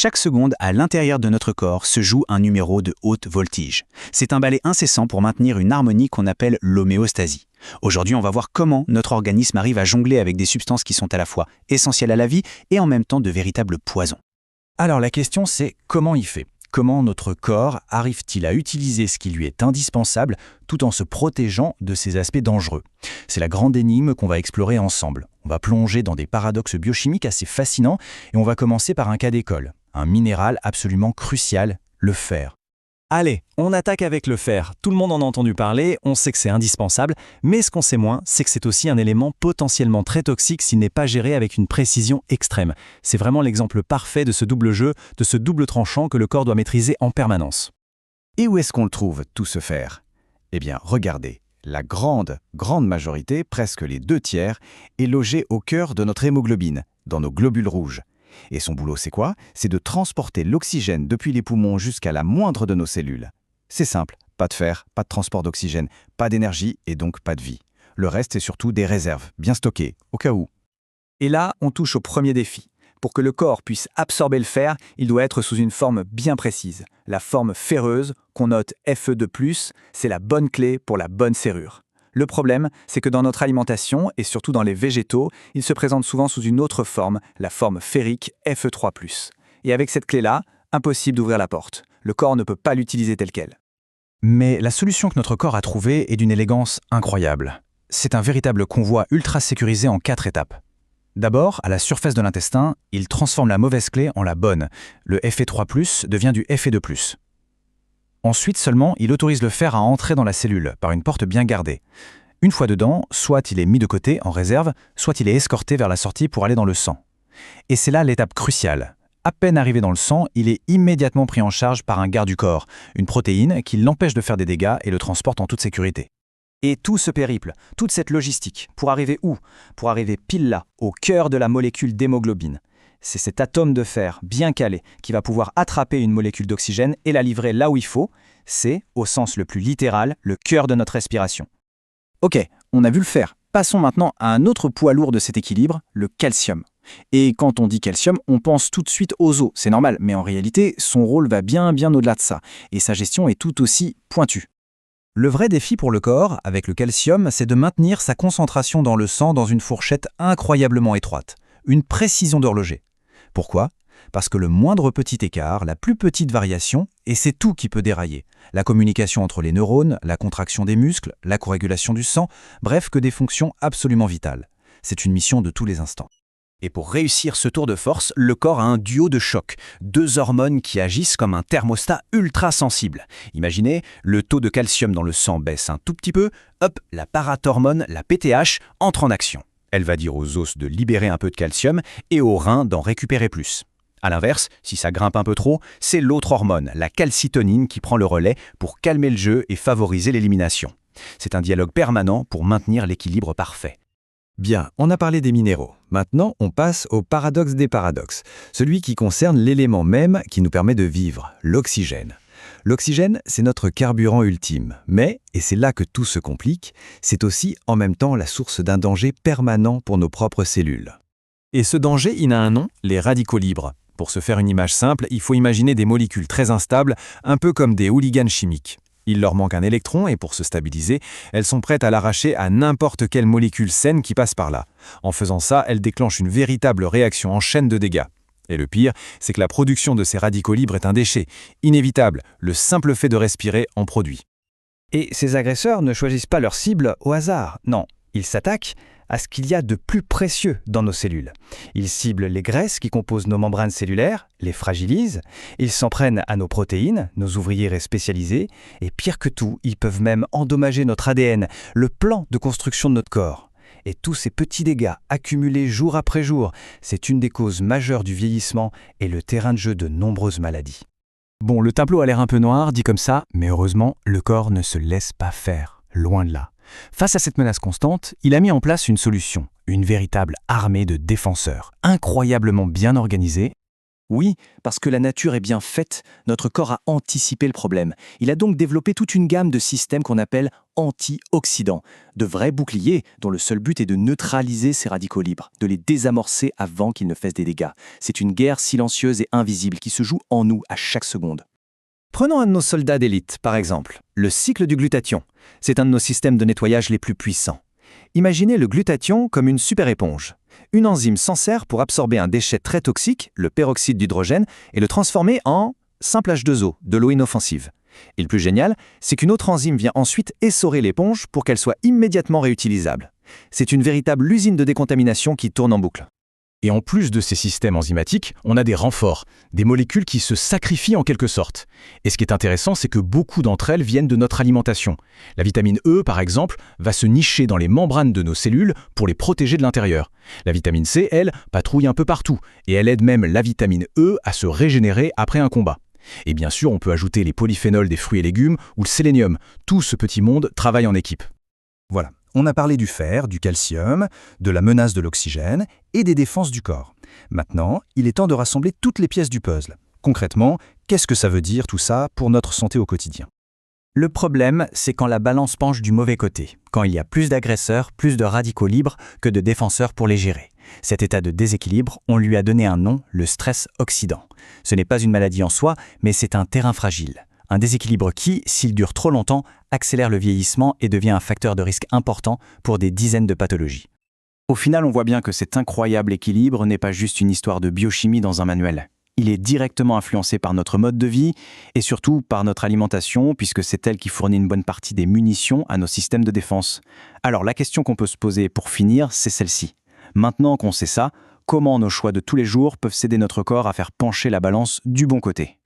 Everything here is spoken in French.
Chaque seconde, à l'intérieur de notre corps, se joue un numéro de haute voltige. C'est un balai incessant pour maintenir une harmonie qu'on appelle l'homéostasie. Aujourd'hui, on va voir comment notre organisme arrive à jongler avec des substances qui sont à la fois essentielles à la vie et en même temps de véritables poisons. Alors la question c'est comment il fait ? Comment notre corps arrive-t-il à utiliser ce qui lui est indispensable tout en se protégeant de ces aspects dangereux ? C'est la grande énigme qu'on va explorer ensemble. On va plonger dans des paradoxes biochimiques assez fascinants et on va commencer par un cas d'école, un minéral absolument crucial, le fer. Allez, on attaque avec le fer. Tout le monde en a entendu parler, on sait que c'est indispensable, mais ce qu'on sait moins, c'est que c'est aussi un élément potentiellement très toxique s'il n'est pas géré avec une précision extrême. C'est vraiment l'exemple parfait de ce double jeu, de ce double tranchant que le corps doit maîtriser en permanence. Et où est-ce qu'on le trouve, tout ce fer ? Eh bien, regardez, la grande majorité, presque les 2/3, est logée au cœur de notre hémoglobine, dans nos globules rouges. Et son boulot, c'est quoi ? C'est de transporter l'oxygène depuis les poumons jusqu'à la moindre de nos cellules. C'est simple, pas de fer, pas de transport d'oxygène, pas d'énergie et donc pas de vie. Le reste, c'est surtout des réserves, bien stockées, au cas où. Et là, on touche au premier défi. Pour que le corps puisse absorber le fer, il doit être sous une forme bien précise. La forme ferreuse, qu'on note Fe2+, c'est la bonne clé pour la bonne serrure. Le problème, c'est que dans notre alimentation, et surtout dans les végétaux, il se présente souvent sous une autre forme, la forme ferrique Fe3+. Et avec cette clé-là, impossible d'ouvrir la porte. Le corps ne peut pas l'utiliser telle qu'elle. Mais la solution que notre corps a trouvée est d'une élégance incroyable. C'est un véritable convoi ultra sécurisé en 4 étapes. D'abord, à la surface de l'intestin, il transforme la mauvaise clé en la bonne. Le Fe3+, devient du Fe2+. Ensuite seulement, il autorise le fer à entrer dans la cellule par une porte bien gardée. Une fois dedans, soit il est mis de côté, en réserve, soit il est escorté vers la sortie pour aller dans le sang. Et c'est là l'étape cruciale. À peine arrivé dans le sang, il est immédiatement pris en charge par un garde du corps, une protéine qui l'empêche de faire des dégâts et le transporte en toute sécurité. Et tout ce périple, toute cette logistique, pour arriver où ? Pour arriver pile là, au cœur de la molécule d'hémoglobine. C'est cet atome de fer bien calé qui va pouvoir attraper une molécule d'oxygène et la livrer là où il faut. C'est, au sens le plus littéral, le cœur de notre respiration. Ok, on a vu le fer. Passons maintenant à un autre poids lourd de cet équilibre, le calcium. Et quand on dit calcium, on pense tout de suite aux os. C'est normal, mais en réalité, son rôle va bien au-delà de ça. Et sa gestion est tout aussi pointue. Le vrai défi pour le corps, avec le calcium, c'est de maintenir sa concentration dans le sang dans une fourchette incroyablement étroite. Une précision d'horloger. Pourquoi ? Parce que le moindre petit écart, la plus petite variation, et c'est tout qui peut dérailler. La communication entre les neurones, la contraction des muscles, la corrégulation du sang, bref, que des fonctions absolument vitales. C'est une mission de tous les instants. Et pour réussir ce tour de force, le corps a un duo de choc, 2 hormones qui agissent comme un thermostat ultra sensible. Imaginez, le taux de calcium dans le sang baisse un tout petit peu, hop, la parathormone, la PTH, entre en action. Elle va dire aux os de libérer un peu de calcium et aux reins d'en récupérer plus. A l'inverse, si ça grimpe un peu trop, c'est l'autre hormone, la calcitonine, qui prend le relais pour calmer le jeu et favoriser l'élimination. C'est un dialogue permanent pour maintenir l'équilibre parfait. Bien, on a parlé des minéraux. Maintenant, on passe au paradoxe des paradoxes, celui qui concerne l'élément même qui nous permet de vivre, l'oxygène. L'oxygène, c'est notre carburant ultime, mais, et c'est là que tout se complique, c'est aussi en même temps la source d'un danger permanent pour nos propres cellules. Et ce danger, il a un nom, les radicaux libres. Pour se faire une image simple, il faut imaginer des molécules très instables, un peu comme des hooligans chimiques. Il leur manque un électron et pour se stabiliser, elles sont prêtes à l'arracher à n'importe quelle molécule saine qui passe par là. En faisant ça, elles déclenchent une véritable réaction en chaîne de dégâts. Et le pire, c'est que la production de ces radicaux libres est un déchet. Inévitable, le simple fait de respirer en produit. Et ces agresseurs ne choisissent pas leur cible au hasard. Non, ils s'attaquent à ce qu'il y a de plus précieux dans nos cellules. Ils ciblent les graisses qui composent nos membranes cellulaires, les fragilisent, ils s'en prennent à nos protéines, nos ouvriers spécialisés, et pire que tout, ils peuvent même endommager notre ADN, le plan de construction de notre corps. Et tous ces petits dégâts accumulés jour après jour, c'est une des causes majeures du vieillissement et le terrain de jeu de nombreuses maladies. Bon, le tableau a l'air un peu noir, dit comme ça, mais heureusement, le corps ne se laisse pas faire, loin de là. Face à cette menace constante, il a mis en place une solution, une véritable armée de défenseurs, incroyablement bien organisée. Oui, parce que la nature est bien faite, notre corps a anticipé le problème. Il a donc développé toute une gamme de systèmes qu'on appelle antioxydants, de vrais boucliers dont le seul but est de neutraliser ces radicaux libres, de les désamorcer avant qu'ils ne fassent des dégâts. C'est une guerre silencieuse et invisible qui se joue en nous à chaque seconde. Prenons un de nos soldats d'élite, par exemple, le cycle du glutathion. C'est un de nos systèmes de nettoyage les plus puissants. Imaginez le glutathion comme une super éponge. Une enzyme s'en sert pour absorber un déchet très toxique, le peroxyde d'hydrogène, et le transformer en simple H2O, de l'eau inoffensive. Et le plus génial, c'est qu'une autre enzyme vient ensuite essorer l'éponge pour qu'elle soit immédiatement réutilisable. C'est une véritable usine de décontamination qui tourne en boucle. Et en plus de ces systèmes enzymatiques, on a des renforts, des molécules qui se sacrifient en quelque sorte. Et ce qui est intéressant, c'est que beaucoup d'entre elles viennent de notre alimentation. La vitamine E, par exemple, va se nicher dans les membranes de nos cellules pour les protéger de l'intérieur. La vitamine C, elle, patrouille un peu partout, et elle aide même la vitamine E à se régénérer après un combat. Et bien sûr, on peut ajouter les polyphénols des fruits et légumes ou le sélénium. Tout ce petit monde travaille en équipe. Voilà, on a parlé du fer, du calcium, de la menace de l'oxygène et des défenses du corps. Maintenant, il est temps de rassembler toutes les pièces du puzzle. Concrètement, qu'est-ce que ça veut dire tout ça pour notre santé au quotidien ? Le problème, c'est quand la balance penche du mauvais côté, quand il y a plus d'agresseurs, plus de radicaux libres que de défenseur pour les gérer. Cet état de déséquilibre, on lui a donné un nom, le stress oxydant. Ce n'est pas une maladie en soi, mais c'est un terrain fragile. Un déséquilibre qui, s'il dure trop longtemps, accélère le vieillissement et devient un facteur de risque important pour des dizaines de pathologies. Au final, on voit bien que cet incroyable équilibre n'est pas juste une histoire de biochimie dans un manuel. Il est directement influencé par notre mode de vie et surtout par notre alimentation, puisque c'est elle qui fournit une bonne partie des munitions à nos systèmes de défense. Alors la question qu'on peut se poser pour finir, c'est celle-ci. Maintenant qu'on sait ça, comment nos choix de tous les jours peuvent aider notre corps à faire pencher la balance du bon côté ?